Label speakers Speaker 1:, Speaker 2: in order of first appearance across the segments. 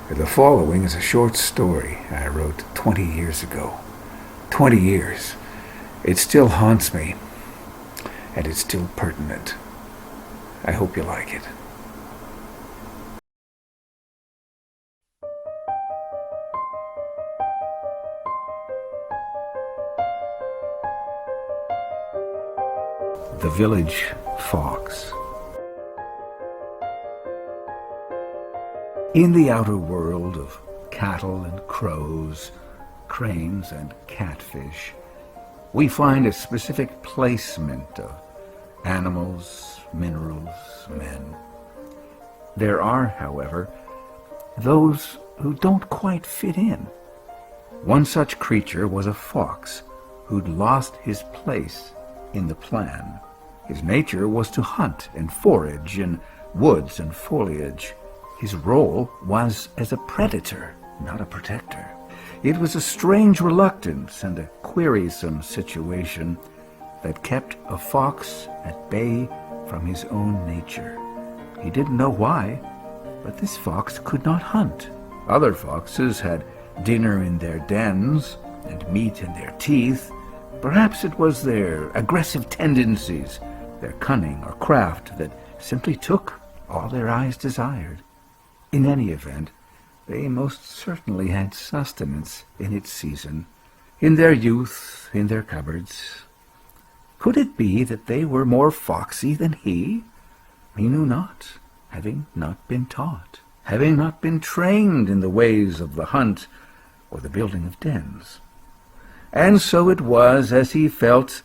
Speaker 1: The following is a short story I wrote 20 years ago. 20 years. It still haunts me, and it's still pertinent. I hope you like it. The Village Fox. In the outer world of cattle and crows, cranes and catfish, we find a specific placement of animals, minerals, men. There are, however, those who don't quite fit in. One such creature was a fox who'd lost his place in the plan. His nature was to hunt and forage in woods and foliage. His role was as a predator, not a protector. It was a strange reluctance and a querisome situation that kept a fox at bay from his own nature. He didn't know why, but this fox could not hunt. Other foxes had dinner in their dens and meat in their teeth. Perhaps it was their aggressive tendencies, their cunning or craft that simply took all their eyes desired. In any event, they most certainly had sustenance in its season, in their youth, in their cupboards. Could it be that they were more foxy than he? He knew not, having not been taught, having not been trained in the ways of the hunt or the building of dens. And so it was, as he felt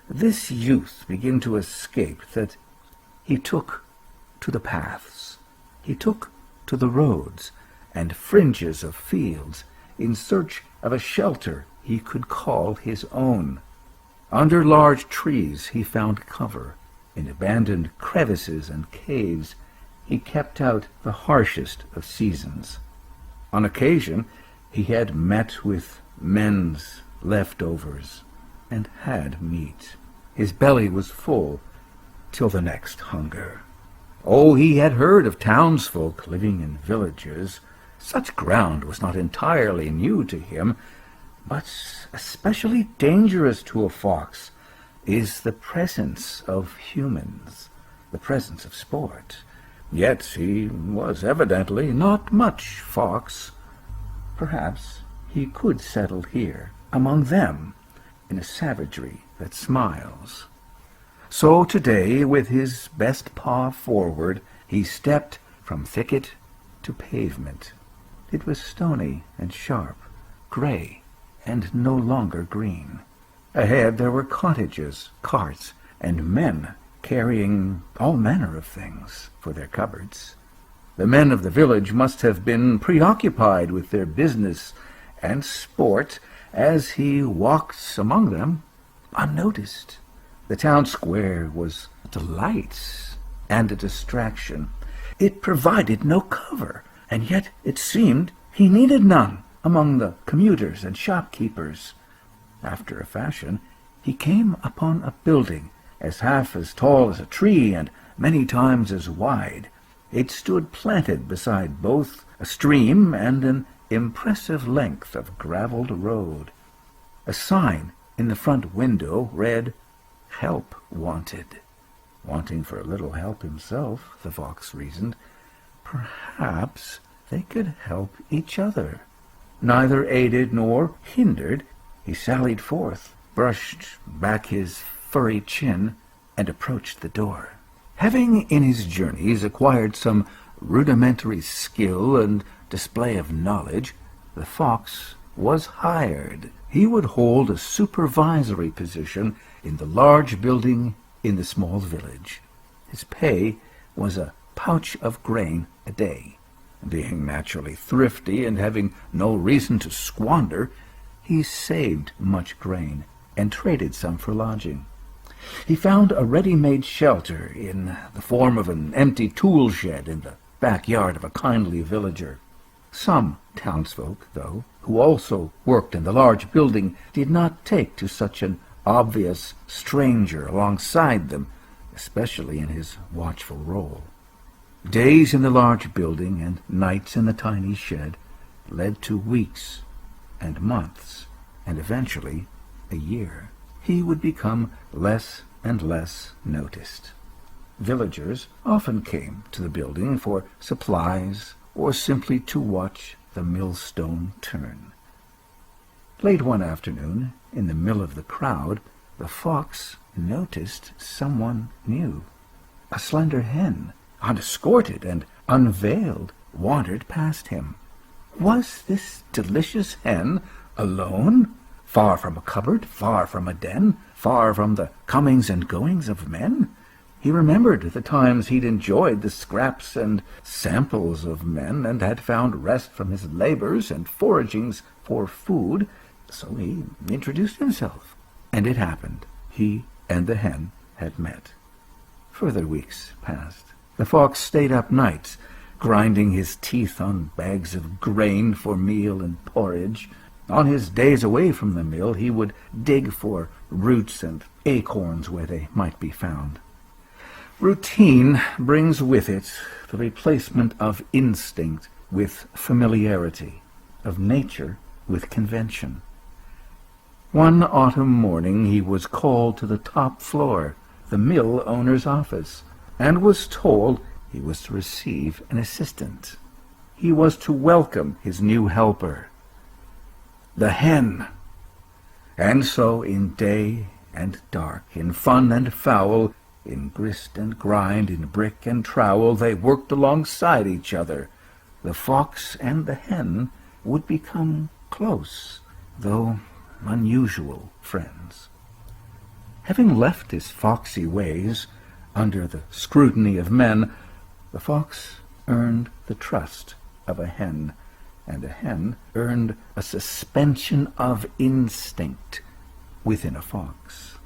Speaker 1: this youth begin to escape, that he took to the paths. He took to the roads and fringes of fields in search of a shelter he could call his own. Under large trees he found cover. In abandoned crevices and caves he kept out the harshest of seasons. On occasion he had met with men's leftovers and had meat. His belly was full till the next hunger. Oh, he had heard of townsfolk living in villages. Such ground was not entirely new to him, but especially dangerous to a fox is the presence of humans, the presence of sport. Yet he was evidently not much fox. Perhaps he could settle here, among them, in a savagery that smiles. So today, with his best paw forward, he stepped from thicket to pavement. It was stony and sharp, gray, and no longer green. Ahead there were cottages, carts, and men carrying all manner of things for their cupboards. The men of the village must have been preoccupied with their business and sport as he walked among them unnoticed. The town square was a delight and a distraction. It provided no cover, and yet it seemed he needed none among the commuters and shopkeepers. After a fashion, he came upon a building half as tall as a tree and many times as wide. It stood planted beside both a stream and an impressive length of graveled road. A sign in the front window read, "Help wanted." Wanting for a little help himself, the fox reasoned, perhaps they could help each other. Neither aided nor hindered, he sallied forth, brushed back his furry chin, and approached the door. Having in his journeys acquired some rudimentary skill and display of knowledge, the fox was hired. He would hold a supervisory position in the large building in the small village. His pay was a pouch of grain a day. Being naturally thrifty and having no reason to squander, he saved much grain and traded some for lodging. He found a ready-made shelter in the form of an empty tool shed in the backyard of a kindly villager. Some townsfolk, though, who also worked in the large building, did not take to such an obvious stranger alongside them, especially in his watchful role. Days in the large building and nights in the tiny shed led to weeks and months, and eventually a year. He would become less and less noticed. Villagers often came to the building for supplies or simply to watch the millstone turn. Late one afternoon, in the middle of the crowd, the fox noticed someone new. A slender hen, unescorted and unveiled, wandered past him. Was this delicious hen alone, far from a cupboard, far from a den, far from the comings and goings of men? He remembered the times he'd enjoyed the scraps and samples of men, and had found rest from his labors and foragings for food, so he introduced himself. And it happened. He and the hen had met. Further weeks passed. The fox stayed up nights, grinding his teeth on bags of grain for meal and porridge. On his days away from the mill, he would dig for roots and acorns where they might be found. Routine brings with it the replacement of instinct with familiarity, of nature with convention. One autumn morning he was called to the top floor, the mill owner's office, and was told he was to receive an assistant. He was to welcome his new helper, the hen. And so in day and dark, in fun and foul, in grist and grind, in brick and trowel, they worked alongside each other. The fox and the hen would become close, though unusual friends. Having left his foxy ways under the scrutiny of men, the fox earned the trust of a hen, and a hen earned a suspension of instinct within a fox.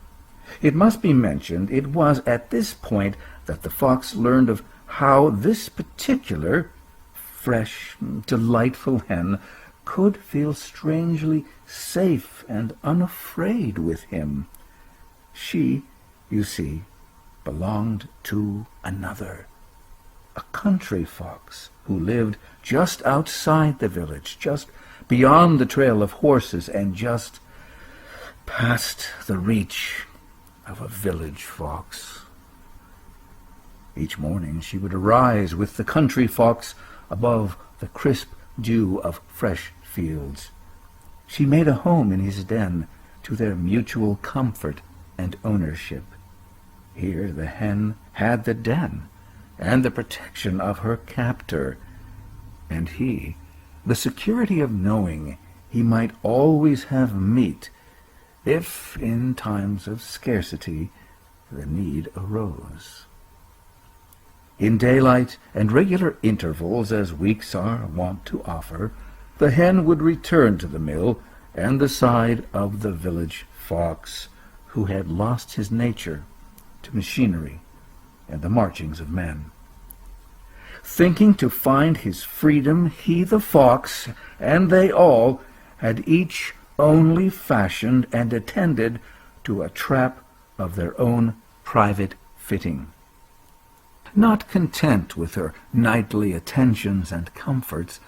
Speaker 1: It must be mentioned it was at this point that the fox learned of how this particular, fresh, delightful hen could feel strangely safe and unafraid with him. She, you see, belonged to another, a country fox who lived just outside the village, just beyond the trail of horses, and just past the reach of a village fox. Each morning she would arise with the country fox above the crisp dew of fresh fields. She made a home in his den to their mutual comfort and ownership. Here the hen had the den and the protection of her captor, and he the security of knowing he might always have meat if, in times of scarcity, the need arose. In daylight and regular intervals, as weeks are wont to offer, the hen would return to the mill and the side of the village fox, who had lost his nature to machinery and the marchings of men. Thinking to find his freedom, he, the fox, and they all had each only fashioned and attended to a trap of their own private fitting. Not content with her nightly attentions and comforts,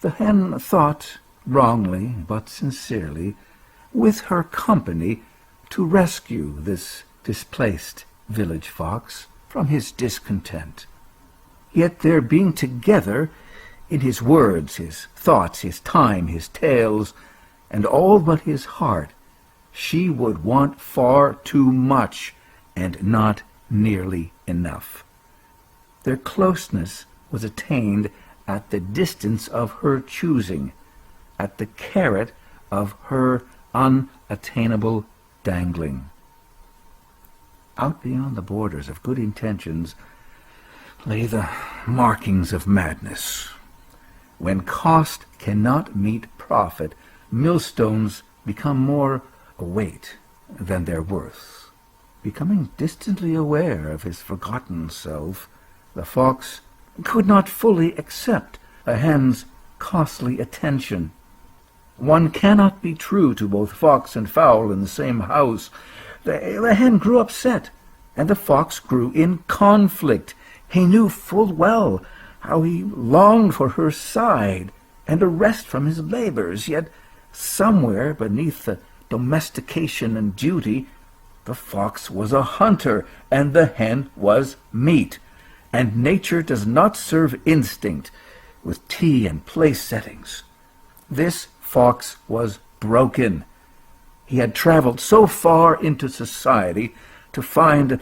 Speaker 1: the hen thought, wrongly but sincerely, with her company to rescue this displaced village fox from his discontent. Yet their being together in his words, his thoughts, his time, his tales, and all but his heart, she would want far too much and not nearly enough. Their closeness was attained at the distance of her choosing, at the carrot of her unattainable dangling. Out beyond the borders of good intentions lay the markings of madness. When cost cannot meet profit, millstones become more a weight than their worth. Becoming distantly aware of his forgotten self, the fox could not fully accept a hen's costly attention. One cannot be true to both fox and fowl in the same house. The hen grew upset, and the fox grew in conflict. He knew full well how he longed for her side and a rest from his labors, yet somewhere beneath the domestication and duty, the fox was a hunter and the hen was meat, and nature does not serve instinct with tea and place settings. This fox was broken. He had traveled so far into society to find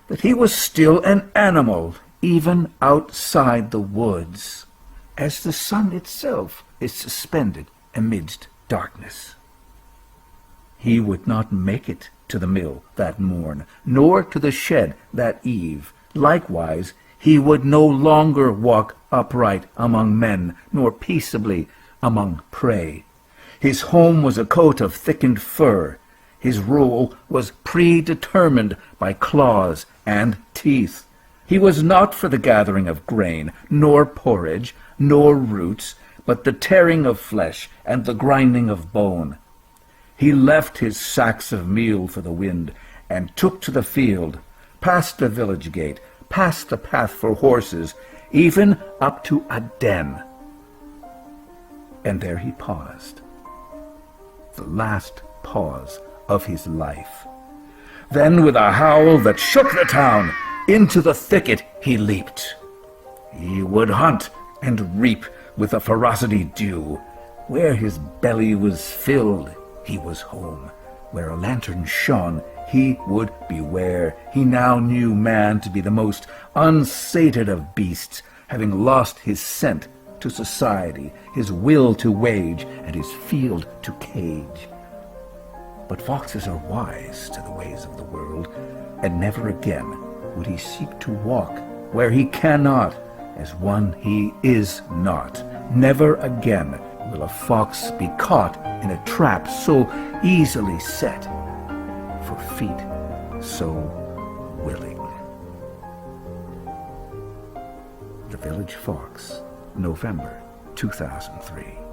Speaker 1: that he was still an animal, even outside the woods, as the sun itself is suspended amidst darkness. He would not make it to the mill that morn, nor to the shed that eve. Likewise, he would no longer walk upright among men, nor peaceably among prey. His home was a coat of thickened fur. His rule was predetermined by claws and teeth. He was not for the gathering of grain, nor porridge, nor roots, but the tearing of flesh and the grinding of bone. He left his sacks of meal for the wind, and took to the field, past the village gate, past the path for horses, even up to a den. And there he paused, the last pause of his life. Then, with a howl that shook the town, into the thicket he leaped. He would hunt and reap with a ferocity due. Where his belly was filled, he was home. Where a lantern shone, he would beware. He now knew man to be the most unsated of beasts, having lost his scent to society, his will to wage, and his field to cage. But foxes are wise to the ways of the world, and never again would he seek to walk where he cannot, as one he is not. Never again will a fox be caught in a trap so easily set, for feet so willing. The Village Fox, November 2003.